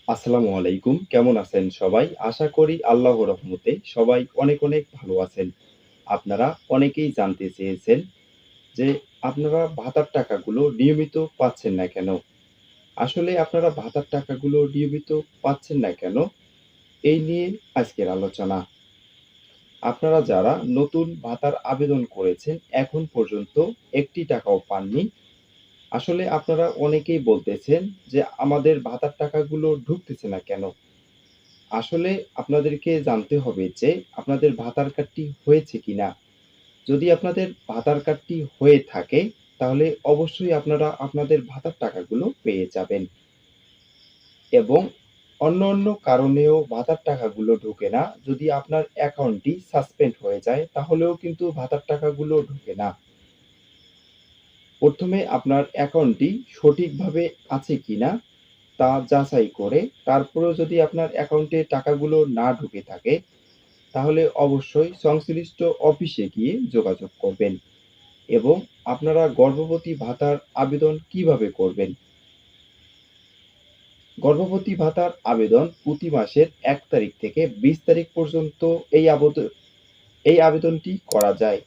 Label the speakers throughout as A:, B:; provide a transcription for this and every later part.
A: আসসালামু আলাইকুম। কেমন আছেন সবাই? আশা করি আল্লাহর রহমতে সবাই অনেক, অনেক ভালো আছেন। আপনারা অনেকেই জানতে চেয়েছেন যে আপনারা ভাতার টাকাগুলো নিয়মিত পাচ্ছেন না কেন? আসলে আপনারা ভাতার টাকাগুলো নিয়মিত পাচ্ছেন না কেন? এই নিয়ে আজকের আলোচনা। আপনারা যারা নতুন ভাতার আবেদন করেছেন এখন পর্যন্ত একটি টাকাও পাননি, আসলে আপনারা অনেকেই বলতেছেন যে আমাদের ভাতার টাকাগুলো ঢুকতেছে না কেন? আসলে আপনাদেরকে জানতে হবে যে আপনাদের ভাতার কার্ডটি হয়েছে কিনা। যদি আপনাদের ভাতার কার্ডটি হয়ে থাকে তাহলে অবশ্যই আপনারা আপনাদের ভাতার টাকাগুলো পেয়ে যাবেন। এবং অন্য কারণেও ভাতার টাকাগুলো ঢোকে না। যদি আপনার অ্যাকাউন্টটি সাসপেন্ড হয়ে যায় তাহলেও কিন্তু ভাতার টাকাগুলো ঢোকে না। প্রথমে আপনার অ্যাকাউন্টটি সঠিকভাবে আছে কিনা তা যাচাই করে তারপরেও যদি আপনার অ্যাকাউন্টে টাকাগুলো না ঢুকে থাকে তাহলে অবশ্যই সংশ্লিষ্ট অফিসে গিয়ে যোগাযোগ করবেন। এবং আপনারা গর্ভবতী ভাতার আবেদন কিভাবে করবেন? গর্ভবতী ভাতার আবেদন প্রতি মাসের ১ তারিখ থেকে ২০ তারিখ পর্যন্ত এই আবেদনটি করা যায়।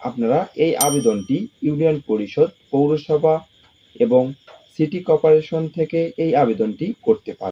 A: আপনারা এই আবেদনটি ইউনিয়ন পরিষদ, পৌরসভা এবং সিটি কর্পোরেশন থেকে এই আবেদনটি করতে পারেন।